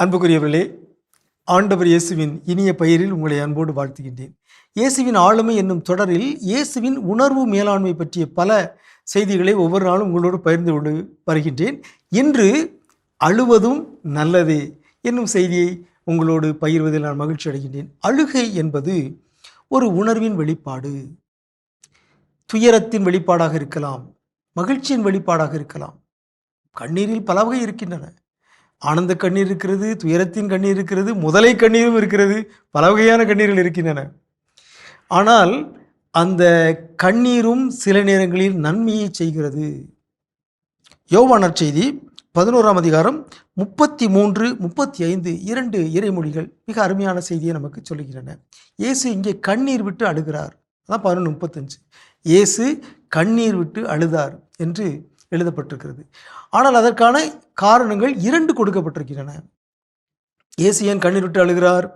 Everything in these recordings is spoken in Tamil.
அன்புக்குரியவர்களே, ஆண்டவர் இயேசுவின் இனிய பெயரில் உங்களை அன்போடு வாழ்த்துகின்றேன். இயேசுவின் ஆளுமை என்னும் தொடரில் இயேசுவின் உணர்வு மேலாண்மை பற்றிய பல செய்திகளை ஒவ்வொரு நாளும் உங்களோடு பகிர்ந்து கொண்டு வருகின்றேன். இன்று அழுவதும் நல்லதே என்னும் செய்தியை உங்களோடு பகிர்வதில் நான் மகிழ்ச்சி அடைகின்றேன். அழுகை என்பது ஒரு உணர்வின் வெளிப்பாடு. துயரத்தின் வெளிப்பாடாக இருக்கலாம், மகிழ்ச்சியின் வெளிப்பாடாக இருக்கலாம். கண்ணீரில் பல வகை இருக்கின்றன. ஆனந்த கண்ணீர் இருக்கிறது, துயரத்தின் கண்ணீர் இருக்கிறது, முதலை கண்ணீரும் இருக்கிறது, பல வகையான கண்ணீர்கள் இருக்கின்றன. ஆனால் அந்த கண்ணீரும் சில நேரங்களில் நன்மையை செய்கிறது. யோவான் நற்செய்தி 11ஆம் அதிகாரம் 33, 35 2 இறைமொழிகள் மிக அருமையான செய்தியை நமக்கு சொல்லுகின்றன. இயேசு இங்கே கண்ணீர் விட்டு அழுகிறார். அதான் 11:35. இயேசு கண்ணீர் விட்டு அழுதார் என்று எழுதப்பட்டிருக்கிறது. ஆனால் அதற்கான காரணங்கள் 2 கொடுக்கப்பட்டிருக்கின்றன. இயேசு ஏன் கண்ணீர் விட்டு அழுகிறார்?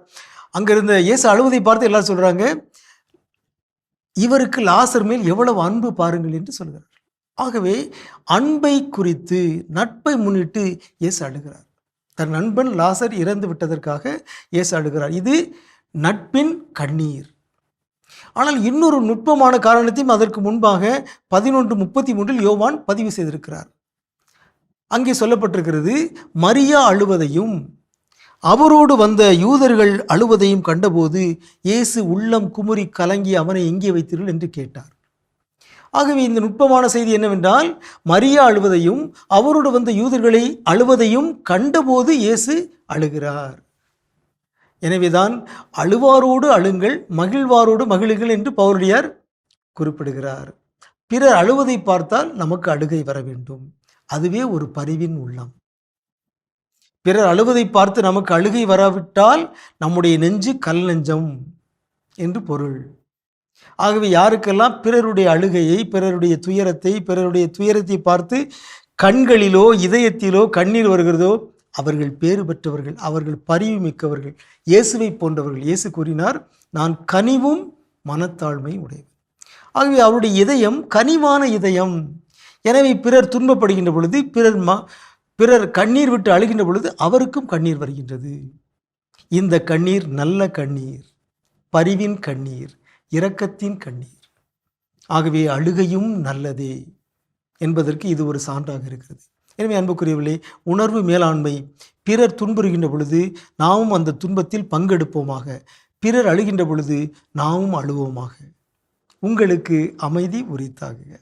அங்கிருந்த இயேசு அழுவதை பார்த்து எல்லாரும் சொல்றாங்க, இவருக்கு லாசர் மேல் எவ்வளவு அன்பு பாருங்கள் என்று சொல்கிறார். ஆகவே அன்பை குறித்து, நட்பை முன்னிட்டு இயேசு அழுகிறார். தன் நண்பன் லாசர் இறந்து விட்டதற்காக இயேசு அழுகிறார். இது நட்பின் கண்ணீர். ஆனால் இன்னொரு நுட்பமான காரணத்தையும் அதற்கு முன்பாக 11:33 யோவான் பதிவு செய்திருக்கிறார். அங்கே சொல்லப்பட்டிருக்கிறது, மரியா அழுவதையும் அவரோடு வந்த யூதர்கள் அழுவதையும் கண்டபோது இயேசு உள்ளம் குமுறி கலங்கி அவனை எங்கே வைத்தீர்கள் என்று கேட்டார். ஆகவே இந்த நுட்பமான செய்தி என்னவென்றால், மரியா அழுவதையும் அவரோடு வந்த யூதர்களை அழுவதையும் கண்டபோது இயேசு அழுகிறார். எனவேதான் அழுவாரோடு அழுங்கள், மகிழ்வாரோடு மகிழுங்கள் என்று பவுலடியார் குறிப்பிடுகிறார். பிறர் அழுவதை பார்த்தால் நமக்கு அழுகை வர வேண்டும். அதுவே ஒரு பரிவின் உள்ளம். பிறர் அழுவதை பார்த்து நமக்கு அழுகை வராவிட்டால் நம்முடைய நெஞ்சு கல் நெஞ்சம் என்று பொருள். ஆகவே யாருக்கெல்லாம் பிறருடைய அழுகையை, பிறருடைய துயரத்தை பார்த்து கண்களிலோ இதயத்திலோ கண்ணீர் வருகிறதோ அவர்கள் பேறு பெற்றவர்கள், அவர்கள் பரிவு மிக்கவர்கள், இயேசுவை போன்றவர்கள். இயேசு கூறினார், நான் கனிவும் மனத்தாழ்மை உடையவர். ஆகவே அவருடைய இதயம் கனிவான இதயம். எனவே பிறர் துன்பப்படுகின்ற பொழுது, பிறர் கண்ணீர் விட்டு அழுகின்ற பொழுது அவருக்கும் கண்ணீர் வருகின்றது. இந்த கண்ணீர் நல்ல கண்ணீர், பரிவின் கண்ணீர், இரக்கத்தின் கண்ணீர். ஆகவே அழுகையும் நல்லதே என்பதற்கு இது ஒரு சான்றாக இருக்கிறது. எனவே அன்புக்குரியவர்களே, உணர்வு மேலாண்மை. பிறர் துன்புறுகின்ற பொழுது நாமும் அந்த துன்பத்தில் பங்கெடுப்போமாக. பிறர் அழுகின்ற பொழுது நாமும் அழுவோமாக. உங்களுக்கு அமைதி உரித்தாகுக.